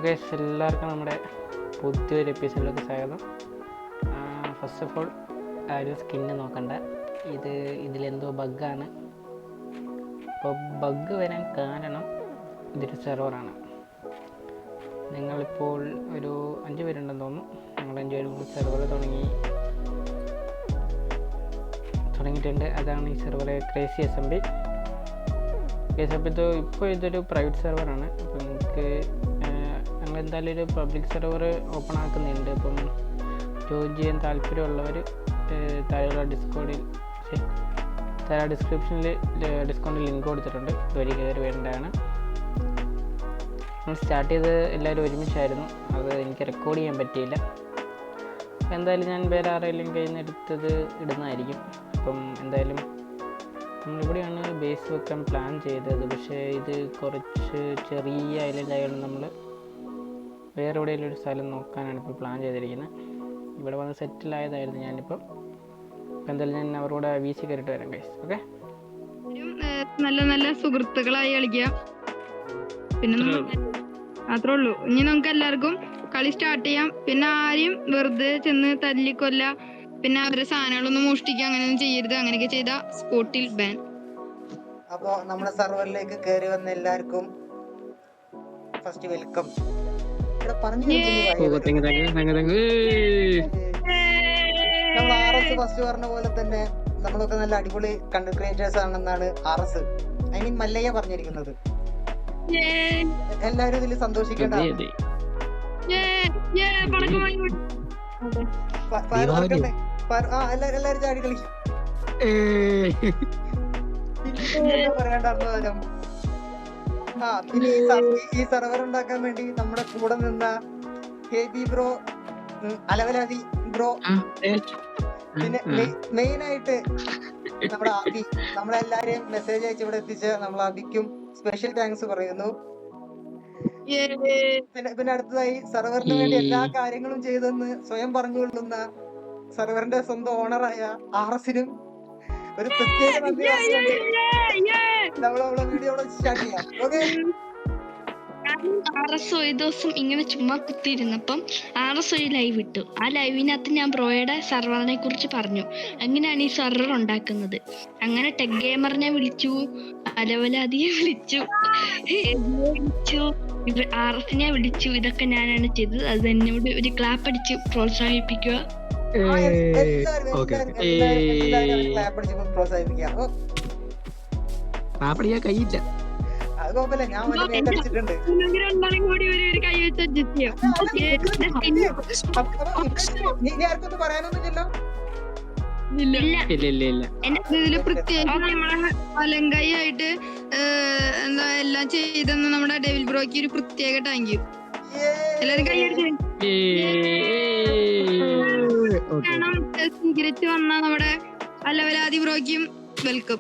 Guys, എല്ലാവർക്കും നമ്മുടെ പുതിയൊരു എപ്പിസോഡിലേക്ക് സ്വാഗതം. ഫസ്റ്റ് ഓഫ് ഓൾ ഒരു സ്കിന്ന് നോക്കണ്ട, ഇതിലെന്തോ ബഗ്ഗാണ്. അപ്പോൾ ബഗ്ഗ് വരാൻ കാരണം ഇതൊരു സെർവറാണ്. നിങ്ങളിപ്പോൾ ഒരു 5 പേരുണ്ടെന്ന് തോന്നുന്നു. ഞങ്ങൾ 5 പേരും സെർവർ തുടങ്ങിയിട്ടുണ്ട്. അതാണ് ഈ സെർവർ ക്രേസി എസ്എംബി. ഇപ്പോൾ ഇതൊരു പ്രൈവറ്റ് സെർവറാണ്. അപ്പോൾ നിങ്ങൾക്ക് ഞങ്ങൾ എന്തായാലും ഒരു പബ്ലിക് സെർവർ ഓപ്പൺ ആക്കുന്നുണ്ട്. അപ്പം ജോയിൻ ചെയ്യാൻ താല്പര്യമുള്ളവർ താഴെയുള്ള ഡിസ്ക്രിപ്ഷനിൽ ഡിസ്കൗണ്ട് ലിങ്ക് കൊടുത്തിട്ടുണ്ട്. ഇതുവഴി കയറി വരേണ്ടതാണ്. നമ്മൾ സ്റ്റാർട്ട് ചെയ്ത് എല്ലാവരും ഒരുമിച്ചായിരുന്നു. അത് എനിക്ക് റെക്കോർഡ് ചെയ്യാൻ പറ്റിയില്ല. എന്തായാലും ഞാൻ വേറെ ആരെങ്കിലും കയ്യിൽ നിന്ന് എടുത്തത് ഇടുന്നതായിരിക്കും. അപ്പം എന്തായാലും നമ്മളിവിടെയാണ് ബേസ് വെക്കാൻ പ്ലാൻ ചെയ്തത്. പക്ഷേ ഇത് കുറച്ച് ചെറിയ ഐലൻഡ് ആയതുകൊണ്ട് നമ്മൾ വേറെ എവിടെയെങ്കിലും ഒരു സ്ഥലം നോക്കാനാണ് ഇപ്പോൾ പ്ലാൻ ചെയ്തിരിക്കുന്നത്. ഇവിടെ വന്ന് സെറ്റിലായതായിരുന്നു ഞാനിപ്പം. എന്തായാലും ഞാൻ അവരോട് വീശി കയറിയിട്ട് വരാം ഗൈസ്. ഓക്കെ, നല്ല നല്ല സുഹൃത്തുക്കളായി കളിക്കുക. പിന്നെ അത്രേ ഉള്ളൂ. ഇനി നമുക്ക് എല്ലാവർക്കും കളി സ്റ്റാർട്ട് ചെയ്യാം. പിന്നെ ആരെയും വെറുതെ ചെന്ന് തല്ലിക്കൊല്ല, പിന്നെ അവരുടെ സാധനങ്ങളൊന്നും മോഷ്ടിക്കുക, അങ്ങനെയൊന്നും ചെയ്യരുത്. അങ്ങനെയൊക്കെ ചെയ്ത സ്പോട്ടിൽ ബാൻ. അപ്പോ നമ്മുടെ സെർവറിലേക്ക് കയറി വന്ന എല്ലാവർക്കും ഫസ്റ്റ് വെൽക്കം. നമ്മൾ RS ഫസ്റ്റ് പറഞ്ഞ പോലെ തന്നെ നമ്മളൊക്കെ നല്ല അടിപൊളി കണ്ടന്റ് ക്രിയേറ്റേഴ്സ് ആണെന്നാണ് RS, ഐ മീൻ മല്ലയ്യ പറഞ്ഞിരിക്കുന്നത്. എല്ലാരും ഇതിൽ സന്തോഷിക്കേണ്ട. എല്ലാരും ചാടി കളിക്കും. പറയണ്ടായിരുന്നു. പിന്നെ ഈ സെർവർ ഉണ്ടാക്കാൻ വേണ്ടി നമ്മുടെ കൂടെ നിന്ന KB ബ്രോ, അലവലാതി ബ്രോ, പിന്നെ മെയിൻ ആയിട്ട് നമ്മുടെ അബി, നമ്മളെല്ലാരെയും മെസ്സേജ് അയച്ച് ഇവിടെ എത്തിച്ച നമ്മൾ അബിക്കും സ്പെഷ്യൽ താങ്ക്സ് പറയുന്നു. പിന്നെ അടുത്തതായി സെർവറിന് വേണ്ടി എല്ലാ കാര്യങ്ങളും ചെയ്തെന്ന് സ്വയം പറഞ്ഞുകൊള്ളുന്ന സെർവറിന്റെ സ്വന്തം ഓണറായ RSനും ഒരു പ്രത്യേക നന്ദി നമ്മളെ വീഡിയോ സ്റ്റാർട്ട് ചെയ്യാം. ഓക്കെ, RS ഒരു ദിവസം ഇങ്ങനെ ചുമ്മാ കുത്തിയിരുന്നപ്പം RS ഒരു ലൈവ് ഇട്ടു. ആ ലൈവിനകത്ത് ഞാൻ ബ്രോയുടെ സെർവറിനെ കുറിച്ച് പറഞ്ഞു. അങ്ങനെയാണ് ഈ സെർവർ ഉണ്ടാക്കുന്നത്. അങ്ങനെ ടെക് ഗെയിമറിനെ വിളിച്ചു, അലവലാതിയെ വിളിച്ചു, RSനെ വിളിച്ചു. ഇതൊക്കെ ഞാനാണ് ചെയ്തത്. അത് എന്നോട് ഒരു ക്ലാപ്പ് അടിച്ച് പ്രോത്സാഹിപ്പിക്കുക. കഴിയില്ല. അത് കുഴപ്പമില്ല, ഞാൻ മേടിച്ചിട്ടുണ്ട്. നീ ആർക്കൊന്നും പറയാനൊന്നുമില്ലല്ലോ. ഇതില് പ്രത്യേകിച്ച് അലങ്കായി ആയിട്ട് എന്താ എല്ലാം ചെയ്തെന്ന് നമ്മുടെ ഡെവിൽ ബ്രോയ്ക്ക് ഒരു പ്രത്യേക താങ്ക് യു. എല്ലാരും കൈയടിച്ച് സ്വീകരിച്ച് വന്ന നമ്മുടെ അലവലാതി ബ്രോയ്ക്കും വെൽക്കം.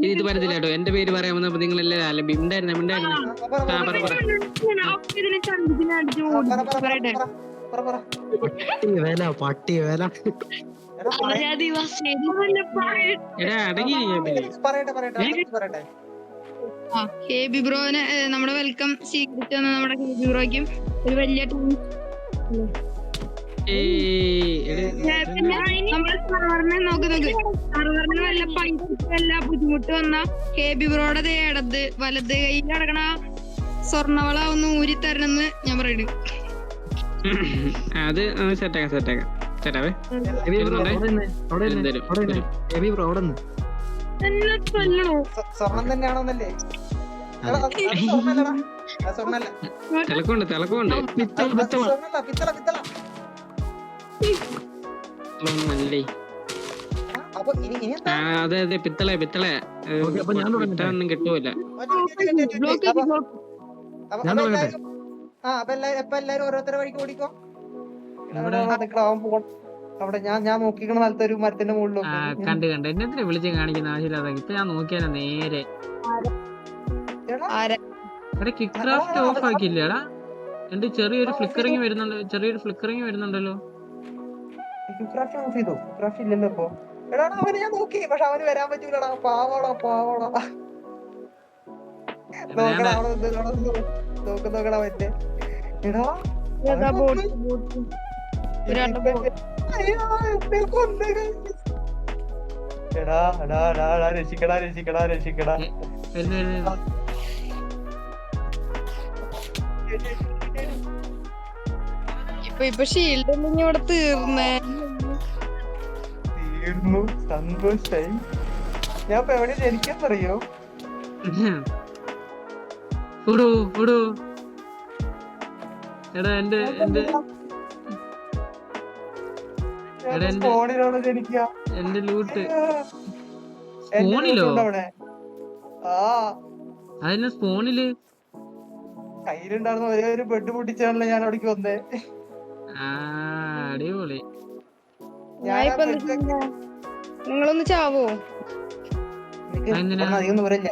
ഇത് പറ്റത്തില്ല കേട്ടോ. എന്റെ പേര് പറയാൻ വന്നപ്പോ നിങ്ങൾ എല്ലാവരും പട്ടി വേല പറയട്ടെ. KB ബ്രോനെ നമ്മുടെ വെൽക്കം സ്വീകരിച്ചു വന്ന നമ്മുടെ KB ബ്രോയ്ക്കും ഒരു വലിയ നമ്മുടെ സർവറിനെ സർവറിന് വല്ല പൈസ വല്ല ബുദ്ധിമുട്ട് വന്ന KB ബ്രോയുടെ ഇടത് വലത് കയ്യിൽ കിടക്കണ സ്വർണ്ണവള ഒന്ന് ഊരി തരണമെന്ന് ഞാൻ പറയുന്നു. അത് സെറ്റാക്കാം. സ്വർണം തന്നെയാണോന്നല്ലേ? തിളക്കുണ്ട്. അതെ, പിത്തള ഒന്നും കിട്ടൂല. അപ്പൊ എല്ലാരും ഓരോരുത്തരുടെ വഴിക്ക് ഓടിക്കോ. അവിടെ ഞാൻ നോക്കിക്കണ സ്ഥലത്ത് ഒരു മരത്തിന്റെ മുകളിലും കണ്ട് എന്നെ വിളിച്ച് കാണിക്കുന്ന ആവശ്യമില്ലാതെ ഇപ്പൊ ഞാൻ നോക്കിയാലോ നേരെ കിക്ക്ക്രാഫ്റ്റ് ഓഫ് ആക്കിയില്ലേടാ? എന്റെ ചെറിയൊരു ഫ്ലിക്കറിങ് വരുന്നുണ്ടല്ലോ. ക്യുക്രാഫ്റ്റ് ഓഫ് ചെയ്തു. ക്യുക്രാഫ്റ്റ് ഇല്ലല്ലോ ഇപ്പൊ. എടാ അവന് ഞാൻ നോക്കി, പക്ഷെ അവന് വരാൻ പറ്റൂലടാ. പാവടാ. നോക്കടാ അവിടെ നോക്കടാ മറ്റേ. എടാ ഏതാ ബോട്ട് ഒരാളുടെ ബോട്ട് അയ്യോ, എന്നെ കൊന്ന് guys. എടാ രക്ഷിക്കടാ. ഇപ്പൊ ഷീൽഡ് ഉണ്ടെങ്കിൽ ഇവിടെ തീർന്നേ. തീർന്നു, സന്തോഷായി. ഞാൻ ഇപ്പൊ എവിടെ ജനിക്കാന്നറിയോ? ഫോണിലാണ് ജനിക്കുക. എന്റെ ലൂട്ട് എന്റെ ഫോണിലോ? വീടുണ്ട് അവിടെ. ആ അതിന് സ്പോണില് കയ്യിലുണ്ടായിരുന്ന ഒരേ ഒരു ബെഡ് പൊട്ടിച്ചാണല്ലോ ഞാൻ അവിടേക്ക് വന്നേ. അടിപൊളി. ഞാനിപ്പോ നിങ്ങളൊന്ന് ചാവോ? അധികം ദൂരല്ല.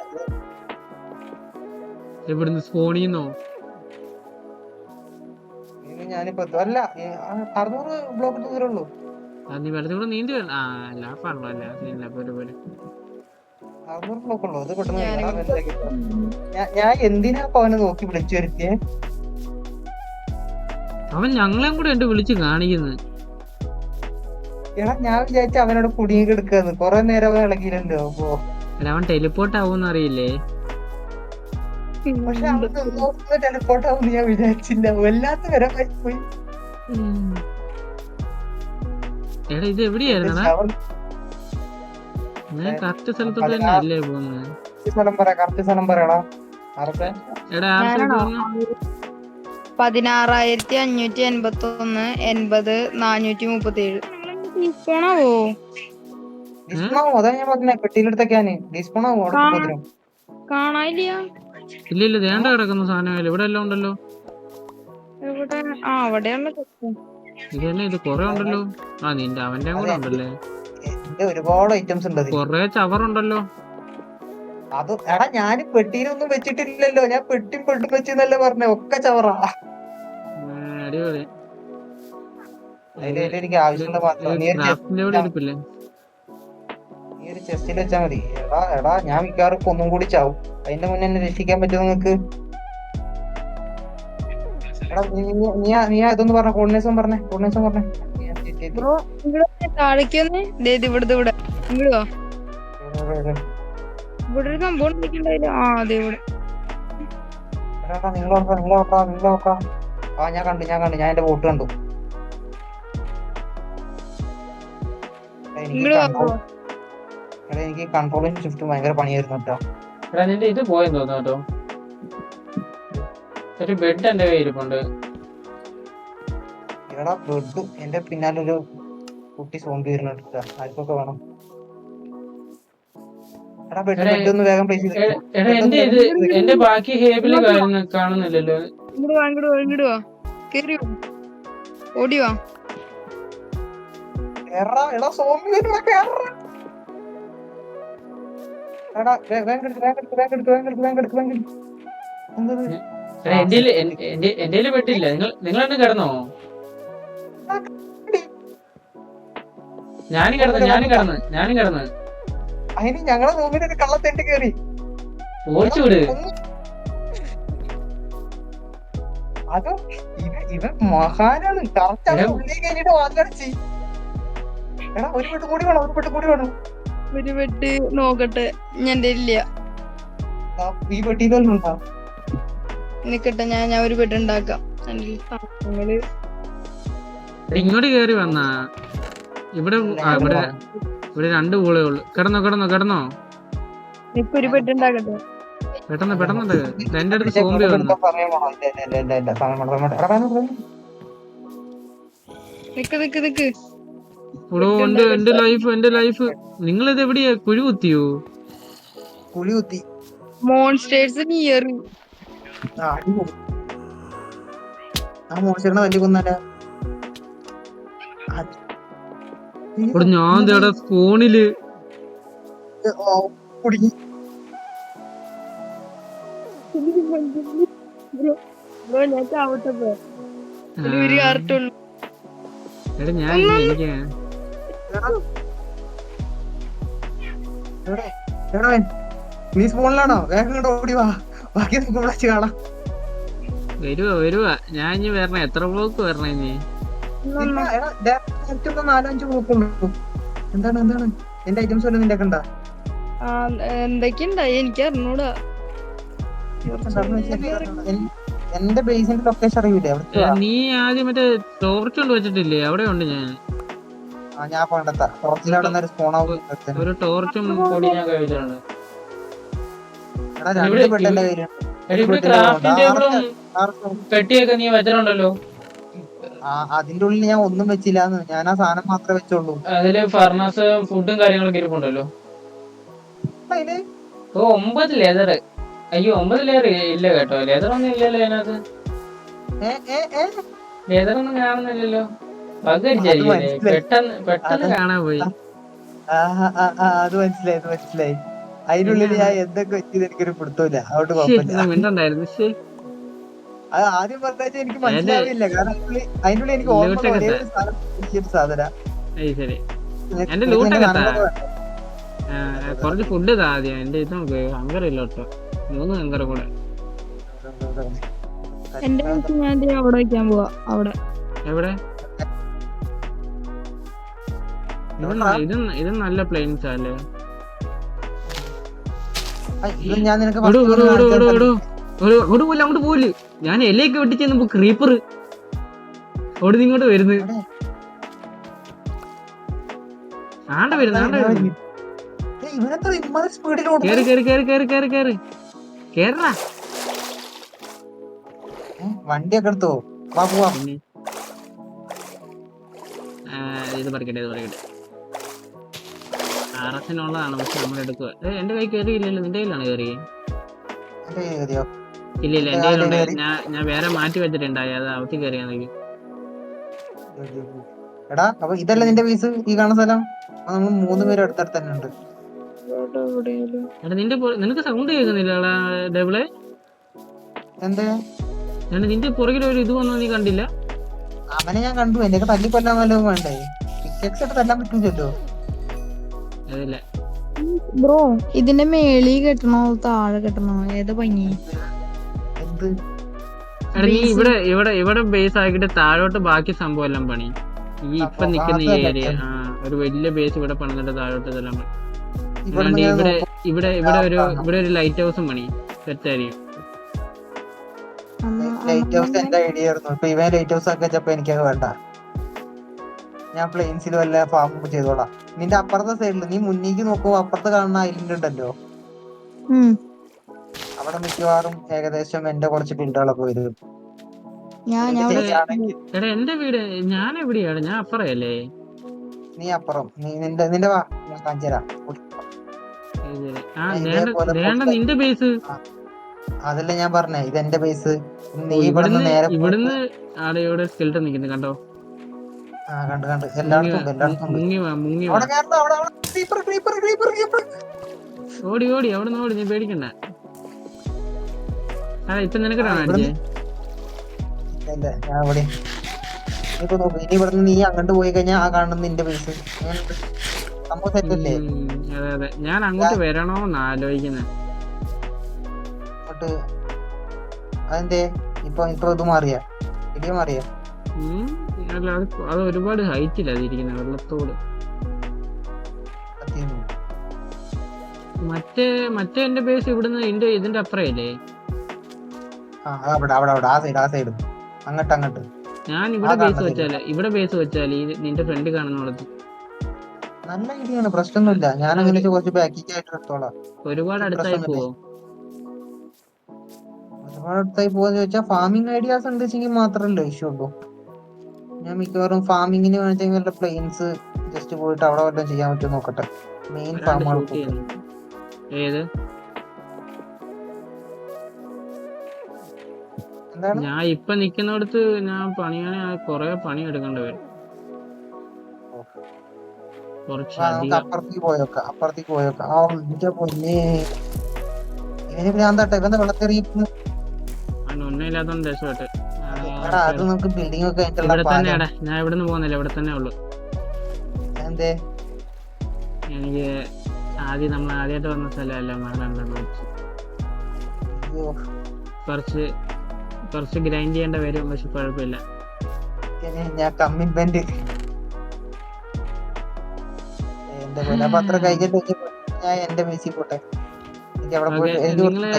എവിടുന്ന് സ്പോണിന്നോ? ഞാനിപ്പോ അല്ല 600 ബ്ലോക്ക് ദൂരമുള്ളൂ. നീ വെള്ളത്തിൽ കൂടെ നീന്തി ലാഫാണല്ലോ അല്ല പോലെ 600 ബ്ലോക്ക് ഉള്ളൂ. അത് പെട്ടെന്ന് ഞാൻ എന്തിനാ അവനെ നോക്കി വിളിച്ചു വരുത്തിയേ? അവൻ ഞങ്ങളെയും കൂടെ ഉണ്ട് വിളിച്ച് കാണിക്കുന്നത്. എടാ ഞാൻ വിചാരിച്ച അവനോട് കുടുങ്ങി കിടക്കാന്ന്. കൊറേ നേരം അവൻ ഇളകിയില്ലല്ലോ. അപ്പൊ അവൻ ടെലിപ്പോർട്ട് ആവുമെന്ന് അറിയില്ലേ? പക്ഷെ അവൻ ടെലിപ്പോർട്ട് ആവുമെന്ന് ഞാൻ വിചാരിച്ചില്ല. വല്ലാത്ത വരാൻ പോയി. എടാ ഇത് എവിടെയായിരുന്നടാ? ഞാൻ കറക്റ്റ് സ്ഥലത്തോട്ട് തന്നെ അല്ലേ പോകുന്നത്? കറക്റ്റ് സ്ഥലം പറയടാ. എടാ 16,581 80,437. ഡിസ്പോണാവോ? ഡിസ്പോണാവോ? അതാ ഞാൻ പറഞ്ഞേ, പെട്ടിയിലെടുത്തൊക്കെയാണ് ഡിസ്പോണാവോ? കാണാനില്ല. ഇല്ല ദേണ്ട കിടക്കുന്ന സാധനമല്ല ഇവിടെ എല്ലാം ഉണ്ടല്ലോ. എവിടെ? അവിടെയുള്ള ഇതന്നെ ഇത് കൊറേ ഉണ്ടല്ലോ. നിന്റെ അവന്റെ കൂടെ ഉണ്ടല്ലേ ഒരുപാട് ഐറ്റംസ് ഉണ്ട്. കൊറേ ചവറുണ്ടല്ലോ. അത് എടാ ഞാൻ പെട്ടിയിലൊന്നും വെച്ചിട്ടില്ലല്ലോ. ഞാൻ പെട്ടും വെച്ചെന്നല്ലേ പറഞ്ഞേ. ഒക്കെ ചവറാ. അടിപൊളി. എനിക്ക് ആവശ്യമുള്ള മാത്രം നീ ഒരു ചെസ്റ്റിൽ വെച്ചാ മതി. എടാ ഞാൻ മിക്കവാറും ഇപ്പൊ ഒന്നും കൂടി ചാവും. അതിന്റെ മുന്നേ എന്നെ രക്ഷിക്കാൻ പറ്റുമോ നിങ്ങക്ക്? എടാ നീ ഇതൊന്ന് പറഞ്ഞ കോർഡിനേഷൻ പറഞ്ഞേ. താഴേക്കൊന്ന് ഇവിടെ ഇവിടെ ഒരു സംഭവം ഉണ്ടായിട്ടുണ്ടായില്ല. അതെ ഇവിടെ നിങ്ങൾ ഞാൻ കണ്ടു. ഞാൻ എന്റെ ബോട്ട് കണ്ടു. എനിക്ക് കൺട്രോളും ഷിഫ്റ്റും ഭയങ്കര പണിയായിരുന്നു കേട്ടോ. നിന്റെ ഇത് പോയെന്ന് തോന്നുന്നു കേട്ടോ. ഒരു ബെഡ് എന്റെ കയ്യിരിപ്പുണ്ട്. എടാ ബെഡ് എന്റെ പിന്നാലൊരു കുട്ടി സോംബി വരുന്നുണ്ട്. ആർക്കൊക്കെ വേണം? എടാ ബെഡ് ഒന്ന് വേഗം പ്ലേസ് ചെയ്ത്. എന്റെ ബാക്കി ഹേബിള് കാണുന്നില്ലല്ലോ. ഇങ്ങോട്ട് വാ ഓടിവാ. എടാ സോംബി എന്റെ പെട്ടില്ല. നിങ്ങൾ തന്നെ കിടന്നോ? ഞാനും കിടന്ന് അതിന് ഞങ്ങളെ റൂമിൽ ഒരു കള്ളത്തെണ്ട് കേറി ഓടിച്ചുവിട്. അത് ഇവൻ മഹാനാണ്. കറക്റ്റ് ഉള്ളിൽ കഴിഞ്ഞിട്ട് വാങ്ങടിച്ച്. എടാ ഒരു പെട്ട് കൂടി വേണം. ഒരു ബെഡ് നോക്കട്ടെ. ഞാൻ ഇല്ല. ഈ പെട്ടിയിലുണ്ടോ? നിക്കട്ടെ, ഞാൻ ഒരു ബെഡ് ഉണ്ടാക്കാം. ഇങ്ങോട്ട് കേറി വന്നാ ഇവിടെ 2 പൂളേ ഉള്ളു. കിടന്നോ. ഒരു ബെഡ് ഉണ്ടാക്കട്ടെ. പെട്ടെന്ന് എന്റെ അടുത്ത് സോംബി വന്നു. നിക്ക് എന്റെ ലൈഫ് നിങ്ങൾ ഇത് എവിടെയാ? കുഴി കുത്തിയോ? Monsters near. മോൺസ്റ്ററിനെ വലിയ കൊന്നല്ല. ഞാൻ ഫോണില് ഞാൻ ചാവട്ടെ. ഒരു കാർട്ടുള്ളൂ. എടാ ഞാൻ എനിക്ക് എവിടെ എവിടെ നീ സ്പൂണിലാണോ? വേഗം ഇങ്ങോട്ട് ഓടി വാ, ബാക്കി നമുക്ക് വിളിച്ച് കാണാം. വരുവാ ഞാൻ ഇനി വരണേ. എത്ര ബ്ലോക്ക് വരണേ ഇനി? ഇല്ല, എടാ, ഡയറക്റ്റ് ഇപ്പൊ 4-5 ബ്ലോക്ക് ഉള്ളൂ. എന്താണ് എന്റെ ഐറ്റംസ് വല്ലതും നിന്റെ കണ്ടാ? എന്തൊക്കെയുണ്ടായി എനിക്ക് അറിഞ്ഞൂടാ. എന്റെ ബേസിന്റെ ലൊക്കേഷൻ അറിയൂലേ? നീ ആദ്യം മറ്റേ ടോർച്ച് കൊണ്ട് വെച്ചിട്ടില്ലേ? അവിടെ ഉണ്ട് ഞാൻ. ഞാൻ പോകണ്ട ടോർച്ചിലവിടെ ഒരു സ്പോൺ ആവും. ഒരു ടോർച്ചും കൂടി ഞാൻ കഴിച്ചിട്ടുണ്ട്. എടാ, 2 ബെഡ് എന്റെ കയ്യിലുണ്ട്. പെട്ടിയൊക്കെ നീ വെച്ചിട്ടുണ്ടല്ലോ. അതിന്റെ ഉള്ളിൽ ഞാൻ ഒന്നും വെച്ചില്ലാന്ന്. ഞാൻ ആ സാധനം മാത്രമേ വെച്ചുള്ളൂ. അതില് ഫർണസ് ഫുഡും കാര്യങ്ങളൊക്കെ ഇരിപ്പുണ്ടല്ലോ. അതില് 9 ലെതർ. അയ്യോ 9 ലെയർ ഇല്ല കേട്ടോ. ലെതർ ഒന്നും ഇല്ലല്ലോ അതിനകത്ത്. ലെതർ ഒന്നും കാണുന്നില്ലല്ലോ. പെട്ടെന്ന് കാണാൻ പോയി. അത് മനസ്സിലായി. അതിനുള്ളിൽ ഞാൻ എന്തൊക്കെ വെച്ചത് എനിക്കൊരു പിടുത്തമില്ല. അതുകൊണ്ട് കുഴപ്പമില്ല. മിണ്ടണ്ടായിരുന്നു. അത് ആദ്യം പറഞ്ഞാൽ എനിക്ക് മനസ്സിലാവില്ല. കാരണം അതിനുള്ളിൽ എനിക്ക് ഓർമ്മ ഒരേ ഒരു സാധനം. ശരി എന്റെ ലൂട്ടൊക്കെ കുറച്ച് ഫുഡ് താ ആദ്യം. എന്റെ ഇത് നമുക്ക് ഹങ്കറില്ല കേട്ടോ. 3 ഹങ്കർ കൂടെ. എന്റെ ഞാൻ അവിടെ വയ്ക്കാൻ പോവാ. അവിടെ എവിടെ? ഇത് നല്ല പ്ലെയിൻസ് അല്ലേ? ഞാൻ നിനക്ക് അങ്ങോട്ട് പോല്. ഞാൻ ഇലയൊക്കെ വെട്ടിച്ചെന്നപ്പോ ക്രീപ്പർ ഓടി ഇങ്ങോട്ട് വരുന്നു. വണ്ടിയൊക്കെ എടുത്തോ? ഇത് പറിക്കട്ടെ. RS-നുള്ളതാണ്, പക്ഷെ നമ്മൾ എടുക്കുക. എന്റെ കൈ കയറിയില്ലല്ലോ. നിന്റെ കയ്യിലാണ് കയറി? ഇല്ല എന്റെ കയ്യിലുണ്ട്. ഞാൻ വേറെ മാറ്റി വെച്ചിട്ടുണ്ടായി. അത് അവത്തി കയറിയാണെങ്കിൽ. എടാ, അപ്പൊ ഇതല്ല നിന്റെ പീസ്? ഈ കാണുന്ന സ്ഥലം നമ്മൾ 3 പേരും അടുത്തടുത്ത് തന്നെ ഉണ്ട്. എടാ നിനക്ക് സൗണ്ട് കേൾക്കുന്നില്ല ഡബിളെ? എന്തേ? നിന്റെ പുറകിൽ ഒരു ഇത് വന്നോ? നീ കണ്ടില്ല? അവനെ ഞാൻ കണ്ടു. എന്റെ തല്ലിക്കൊല്ലാൻ വല്ലതും വേണ്ടേ? തല്ലാൻ പറ്റൂല്ലോ. ബ്രോ, ഇതിന്റെ മേളി കെട്ടണോ താഴെ കെട്ടണോ? ഏതാ ഭംഗി? നീ ഇവിടെ ബേസ് ആക്കിട്ട് താഴോട്ട് ബാക്കി സംഭവം എല്ലാം പണി. ഈ ഇപ്പൊ നിക്കുന്ന ഈ ഏരിയ ഒരു വലിയ ബേസ് ഇവിടെ പണിതിട്ട് താഴോട്ട് ഇതെല്ലാം പണി. ഇവിടെ ഒരു ലൈറ്റ് ഹൗസും പണി. സെറ്റായിരിക്കും. ലൈറ്റ് ഹൗസ് എന്റെ ഐഡിയ ആയിരുന്നു. ഇപ്പൊ ഇവൻ ലൈറ്റ് ഹൗസ് ഒക്കെ വെച്ചപ്പോ എനിക്കത് വേണ്ട. ഞാൻ പ്ലെയിൻസിൽ വല്ല ഫാം ചെയ്തോളാം. നിന്റെ അപ്പുറത്തെ സൈഡില് നീ മുന്നേക്ക് നോക്കുമ്പോ അപ്പുറത്ത് കാണുന്ന ഐലൻഡ് ഉണ്ടല്ലോ, അവിടെ മിക്കവാറും ഏകദേശം എന്റെ കുറച്ച് ബിൽഡുകളൊക്കെ വരും. എന്റെ വീട് ഞാൻ എവിടെയാണ്? ഞാൻ അപ്പുറയല്ലേ? നീ അപ്പുറം. നിന്റെ വാ, ഞാൻ കാണിച്ചുതരാം. നിന്റെ ബേസ് അതല്ല ഞാൻ പറഞ്ഞേ, ഇത് എന്റെ ബേസ്. നീ ഇവിടുന്ന് നേരെ ഇവിടുന്ന് ആടെയോടെ സ്കെൽട്ടൻ നിൽക്കുന്നു കണ്ടോ? കണ്ട് എല്ലായിടത്തും ഓടി അവിടെ ഓടി. നീ പേടിക്കണ്ട. ഇപ്പൊ നിനക്ക് ഇനി ഇവിടുന്ന് നീ അങ്ങോട്ട് പോയി കഴിഞ്ഞാൽ ആ കാണുന്ന നിന്റെ ബേസ്. സംഭവം സെറ്റല്ലേ? അതെ. ഞാൻ അങ്ങോട്ട് വരണോന്ന് ആലോചിക്കുന്നത്. അതെന്തേ? ഇപ്പൊ ഇത് മാറിയ ഇടിയ മാറിയ? അത് ഒരുപാട് ഹൈറ്റില്ല അതിരിക്കുന്ന വെള്ളത്തോട്. മറ്റേ എന്റെ ബേസ് ഇവിടുന്ന് ഇതിന്റെ അപ്പുറയല്ലേ? ആ സൈഡ് അങ്ങോട്ട്. ഞാൻ ഇവിടെ ബേസ് വെച്ചാല് നിന്റെ ഫ്രണ്ട് കാണുന്നോളത്ത് നല്ല ഐഡിയാണ്. പ്രശ്നമൊന്നുമില്ല. ഞാൻ അങ്ങനെ കുറച്ച് ബാക്കിക്ക് ആയിട്ട് എടുത്തോളാം. ഒരുപാട് അടുത്തായി പോവോ? ഒരുപാട് അടുത്തായി പോവാന്ന് ചോദിച്ചാൽ ഫാമിംഗ് ഐഡിയാസ് ഉണ്ട് വെച്ചെങ്കിൽ മാത്രമല്ലേ ഇഷ്യൂ ഉള്ളൂ. ഞാൻ മിക്കവാറും ഫാമിങ്ങിന് വേണമെങ്കിൽ പ്ലെയിൻസ് ജസ്റ്റ് പോയിട്ട് അവിടെ വല്ലതും ചെയ്യാൻ പറ്റുമോ നോക്കട്ടെ. മെയിൻ ഫാമുകൾ ഞാൻ ഇപ്പൊ നിക്കുന്നിടത്ത് ഞാൻ പണിയാനെ കൊറേ പണി എടുക്കേണ്ടി വരും. അപ്പുറത്തേക്ക് പോയോക്കാം. ഒന്നുമില്ലാത്തോണ്ട് രക്ഷപ്പെട്ട്. എടാ അത് നമുക്ക് ബിൽഡിംഗ് ഒക്കെ കഴിഞ്ഞിട്ടുള്ള ഇവിടെ പാലം. തന്നെയാടാ, ഞാൻ ഇവിടെ നിന്ന് പോകുന്നില്ല, ഇവിടെ തന്നെ ഉള്ളു. എന്തേ എനിക്ക് നമ്മൾ ആദ്യമായിട്ട് വന്ന സ്ഥലമല്ല, മറന്നു വെച്ച് അയ്യോ, കുറച്ച് ഗ്രൈൻഡ് ചെയ്യേണ്ട വരും, പക്ഷെ കുഴപ്പമില്ല. ഞാൻ കമ്മിറ്റ്മെന്റ് എന്റെ പോലെ. അപ്പൊ അത്ര കഴിഞ്ഞിട്ട് ഞാൻ എന്റെ മെസ്സി പോട്ടെ. എനിക്ക് അവിടെ പോയിട്ട് എനിക്ക് നിങ്ങള്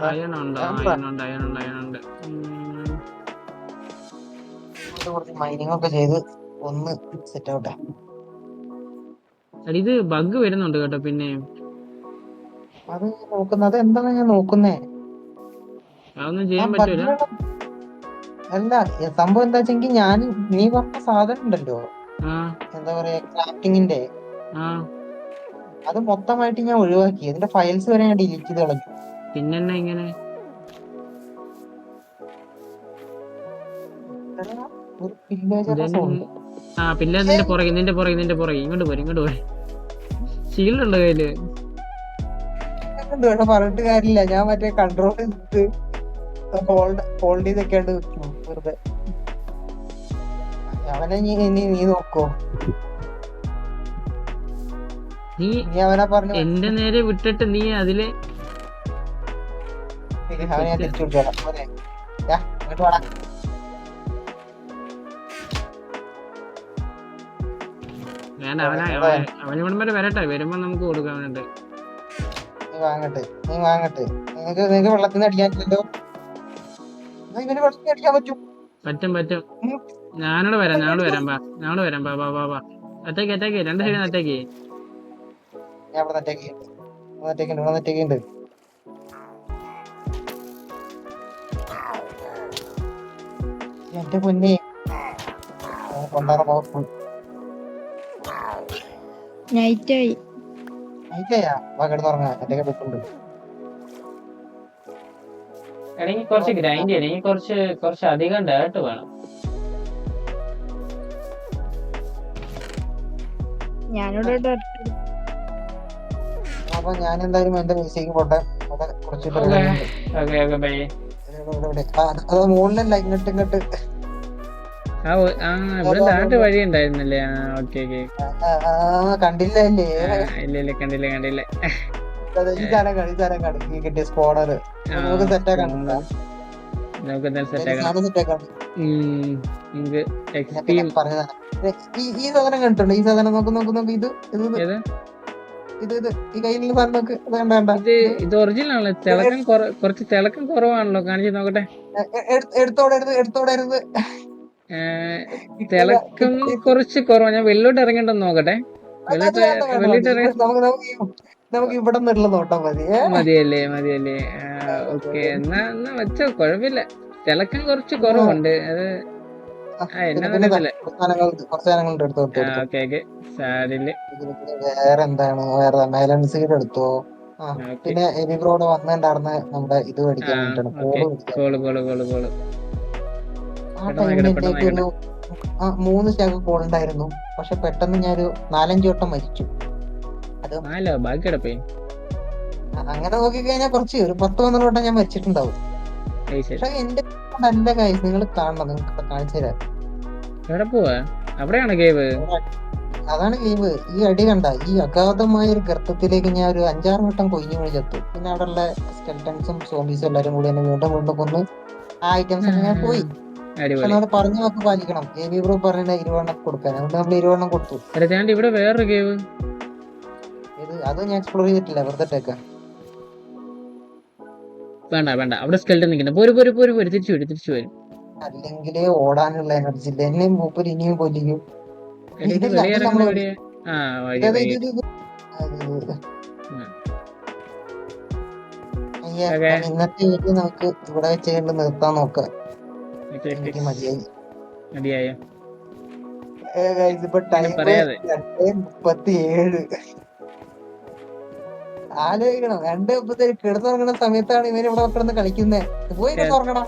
അയണുണ്ടോ? അയണുണ്ട്. കുറച്ച് മൈനിങ് ഒക്കെ ചെയ്ത് ഒന്ന് സെറ്റ് ആവട്ടെ. ഇത് ബഗ് വരുന്നുണ്ട് കേട്ടോ. പിന്നെ അത് നോക്കുന്നത് എന്താണ് ഞാൻ നോക്കുന്നേ? അതൊന്നും ചെയ്യാൻ പറ്റൂല. അല്ല സംഭവം എന്താ വെച്ചെങ്കിൽ ഞാൻ നീ പറഞ്ഞ സാധനം ഉണ്ടല്ലോ, എന്താ പറയാ ക്രാഫ്റ്റിങ്ങിന്റെ, അത് മൊത്തമായിട്ട് ഞാൻ ഒഴിവാക്കി. അതിന്റെ ഫയൽസ് വരെ ഞാൻ ഡിലീറ്റ് ചെയ്ത് കളഞ്ഞു. പിന്നെന്നാ ഇങ്ങനെ ഒരു പില്ലേജ് സൗണ്ട്. പിന്നെ നിന്റെ പുറകെ ഇങ്ങോട്ട് പോരെ. ഷീൽഡ് ഉണ്ടോ കയ്യില്? പക്ഷെ പറഞ്ഞിട്ട് കാര്യമില്ല, ഞാൻ മറ്റേ കൺട്രോൾ ചെയ്തിട്ട് ഹോൾഡ് ചെയ്തൊക്കെയാണ്ട് വെക്കും വെറുതെ. അവനെ നീ നോക്കോ? നീ അവനെ പറഞ്ഞു എന്റെ നേരെ വിട്ടിട്ട് നീ അതില് അവനെ തിരിച്ചു വിളിച്ചോളാം. ഇങ്ങോട്ട് വേണം. വേണ്ട, അവനിവിടം വരെ വരട്ടെ, വരുമ്പോ നമുക്ക് കൊടുക്കാൻ വേണ്ടി. നീ വാങ്ങട്ടെ. നിങ്ങക്ക് വെള്ളത്തിന് അടിക്കാൻ പറ്റില്ലല്ലോ. ഇവന് വെള്ളത്തിന് അടിക്കാൻ പറ്റും. പറ്റും. ഞാനോട് വരാം. ബാ. അറ്റേക്ക് 2 സൈഡിൽ അറ്റേക്ക്. ഞാൻ ഇവിടെ നെറ്റേക്കുണ്ട്. എന്റെ പൊന്നെ കൊണ്ടാറ പവർഫുൾ. നൈറ്റായി കിടന്നുറങ്ങാ. എന്റെ ബുക്കുണ്ട്. എനിക്ക് കുറച്ച് ഗ്രൈൻഡ് ചെയ്യണം. എനിക്ക് കുറച്ച് അധികം ഡേർട്ട് വേണം. ഞാനിവിടെ അപ്പൊ ഞാൻ എന്തായാലും എന്റെ മ്യൂസിക്ക് പോട്ടെ. കുറച്ച് അത് മുകളിലല്ല, ഇങ്ങോട്ട് ഇവിടെ ഡേർട്ട് വഴി ഉണ്ടായിരുന്നല്ലേ? കണ്ടില്ലേ? ഇല്ല കണ്ടില്ല. ഈ സാധനം കാണി കിട്ടിയ സ്പോണർ നമുക്ക് സെറ്റ് ആക്കാൻ. പറഞ്ഞതാണ് ഈ സാധനം കണ്ടിട്ടുണ്ട്. ഈ സാധനം നോക്ക്. ഇത് ഈ കയ്യിലുള്ള സാധനം നോക്ക്. ഇത് ഒറിജിനൽ ആണ്. കുറച്ച് തിളക്കം കുറവാണല്ലോ. കാണിച്ചു നോക്കട്ടെ. എടുത്തോടരുത്. തിളക്കം കുറച്ച് കുറവാ. ഞാൻ വെള്ളോട്ട് ഇറങ്ങിണ്ടെന്ന് നോക്കട്ടെ. നമുക്ക് ഇവിടെ നിന്നുള്ള നോട്ടം മതിയല്ലേ? ഓക്കെ, എന്നാ വെച്ചോ, കുഴപ്പമില്ല. തിളക്കം കുറച്ച് കുറവുണ്ട്. അത് വേറെ എന്താണ്? മേലൺ സീഡ് എടുത്തോ. പിന്നെ എബിബ്രോഡ് വന്നിട്ടുണ്ടായിരുന്ന നമ്മുടെ ഇത് മേടിക്കാൻ വേണ്ടിട്ടാണ്. ആ ടൈമിൽ എന്റെ ഒരു 3 സ്റ്റാക്ക് കോൾ ഉണ്ടായിരുന്നു. പക്ഷെ പെട്ടെന്ന് ഞാനൊരു 4-5 വട്ടം മരിച്ചു. അത് അങ്ങനെ നോക്കിക്കഴിഞ്ഞാൽ കുറച്ച് ഒരു 10-12 വട്ടം ഞാൻ മരിച്ചിട്ടുണ്ടാവും. പക്ഷെ എന്റെ നല്ല കാര്യം നിങ്ങൾ കാണണം. നിങ്ങൾക്ക് കാണിച്ചു തരാം. അതാണ് ഗെയിം. ഈ അടി കണ്ട, ഈ അഗാധമായ ഒരു ഗർത്തത്തിലേക്ക് ഞാൻ ഒരു 5-6 വട്ടം കൊഞ്ഞു ചത്തു. പിന്നെ അവിടെയുള്ള സ്കെൽട്ടൻസും സോംബീസും എല്ലാരും കൂടി എന്നെ വീണ്ടും കൊന്ന് ആ ഐറ്റംസ് ഒക്കെ ഞാൻ പോയി. പക്ഷെ നമ്മൾ പറഞ്ഞു നമുക്ക് പാലിക്കണം. എബി ബ്രോ പറഞ്ഞ 20 കൊടുക്കാൻ, അതുകൊണ്ട് നമ്മൾ 20 കൊടുത്തു. ഇവിടെ വേറൊരു ഗെയിം അത് ഞാൻ എക്സ്പ്ലോർ ചെയ്തിട്ടില്ല, വെറുതെ ഇട്ടേക്കാം. വേണ്ട, അവിടെ സ്കെൽട്ടൻ നിൽക്കണ്ട. പോര് തിരിച്ചു വരും. അല്ലെങ്കിലേ ഓടാനുള്ള എനർജി ഇല്ല. എന്നെ മൂപ്പര് ഇനിയും കൊല്ലിക്കും. ഇന്നത്തെ വീഡിയോ നമുക്ക് ഇവിടെ വെച്ച് നിർത്താൻ നോക്കാം. എനിക്ക് മതിയായി. ഇപ്പൊ ടൈം 2:37. ആലോചിക്കണം, 2:37 കിടന്നുറങ്ങുന്ന സമയത്താണ് ഇവര് ഇവിടെ കിടന്ന് കളിക്കുന്നത്. പോയി കിടന്നുറങ്ങടാ.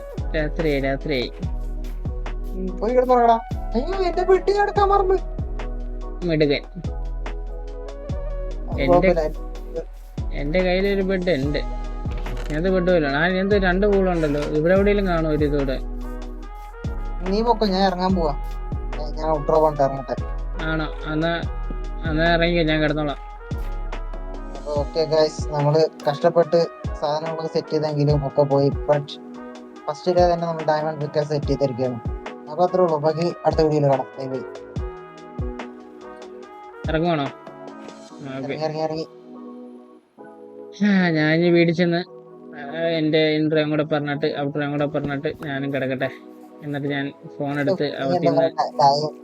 പോയി കിടന്നുറങ്ങടാ. അയ്യോ, എന്റെ പെട്ടി കിടക്കാൻ മറന്നു. എന്റെ കയ്യിലൊരു ബെഡ് ഉണ്ട്. അത് വിട്ടുമല്ലോ. എന്ത് 2 പൂളുണ്ടല്ലോ, ഇവിടെ എവിടെയെങ്കിലും കാണും ഒരു ഇതൂടെ. നീ പൊക്കോ, ഞാൻ ഇറങ്ങാൻ പോവാ. ഞാൻ ഔട്ട്രോ കൊണ്ട് ഇറങ്ങട്ടെ. ആണോ? എന്നാ ഇറങ്ങിക്കോ, ഞാൻ കിടന്നോളാം. ഓക്കെ ഗൈസ്, നമ്മള് കഷ്ടപ്പെട്ട് സാധനങ്ങളൊക്കെ സെറ്റ് ചെയ്തെങ്കിലും ഒക്കെ പോയി. ബട്ട് ഫസ്റ്റ് ഡേ തന്നെ നമ്മൾ ഡയമണ്ട് പിക്കർ സെറ്റ് ചെയ്തിരിക്കുകയാണ്. അപ്പൊ അത്രേ ഉള്ളൂ. ബാക്കി അടുത്ത വീഡിയോയിൽ കാണാം. Bye bye. ഇറങ്ങുവാണോ? ഓക്കെ. ഇറങ്ങി. ഞാൻ ഇനി വീട്ടിൽ ചെന്ന് എൻ്റെ ഇൻട്രോയും കൂടെ പറഞ്ഞിട്ട് ഔട്ട്രോയും കൂടെ പറഞ്ഞിട്ട് ഞാനും കിടക്കട്ടെ. എന്നിട്ട് ഞാൻ ഫോൺ എടുത്ത് അവിടുന്ന്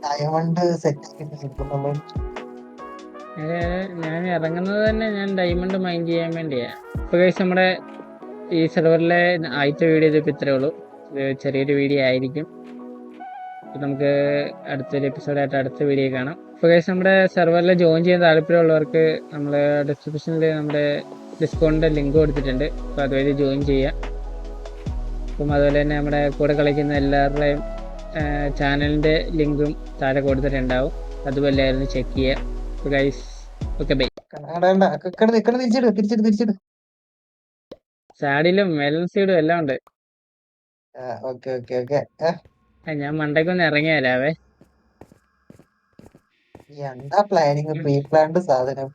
ഡയമണ്ട് സെറ്റ് ആക്കി. ഞാൻ ഇറങ്ങുന്നത് തന്നെ ഞാൻ ഡയമണ്ട് മൈൻഡ് ചെയ്യാൻ വേണ്ടിയാ. ഇപ്പോൾ കഴിച്ച് നമ്മുടെ ഈ സെർവറിലെ ആദ്യത്തെ വീഡിയോ ഇതിപ്പോൾ ഇത്രേ ഉള്ളൂ. ഇത് ചെറിയൊരു വീഡിയോ ആയിരിക്കും. അപ്പോൾ നമുക്ക് അടുത്തൊരു എപ്പിസോഡായിട്ട് അടുത്ത വീഡിയോ കാണാം. ഇപ്പോൾ കഴിച്ച് നമ്മുടെ സെർവറിൽ ജോയിൻ ചെയ്യാൻ താല്പര്യമുള്ളവർക്ക് നമ്മൾ ഡിസ്ക്രിപ്ഷനിൽ നമ്മുടെ ഡിസ്കൗണ്ടിൻ്റെ ലിങ്ക് കൊടുത്തിട്ടുണ്ട്. അപ്പോൾ അതുവഴി ജോയിൻ ചെയ്യാം. അപ്പം അതുപോലെ തന്നെ നമ്മുടെ കൂടെ കളിക്കുന്ന എല്ലാവരുടെയും ചാനലിൻ്റെ ലിങ്കും താഴെ കൊടുത്തിട്ടുണ്ടാവും. അതുപോലെ എല്ലാവരും ചെക്ക് ചെയ്യുക. അപ്പോൾ ഗൈസ് ഓക്കെ ബൈ. തിരിച്ചിട്. സാഡിലും മെലൻ സീഡും എല്ലാം ഉണ്ട്. ഓക്കെ. ഞാൻ മണ്ടയ്ക്കൊന്ന് ഇറങ്ങിയാലാവേ. എന്താ പ്ലാനിങ്? പ്രീ പ്ലാൻഡ് സാധനം.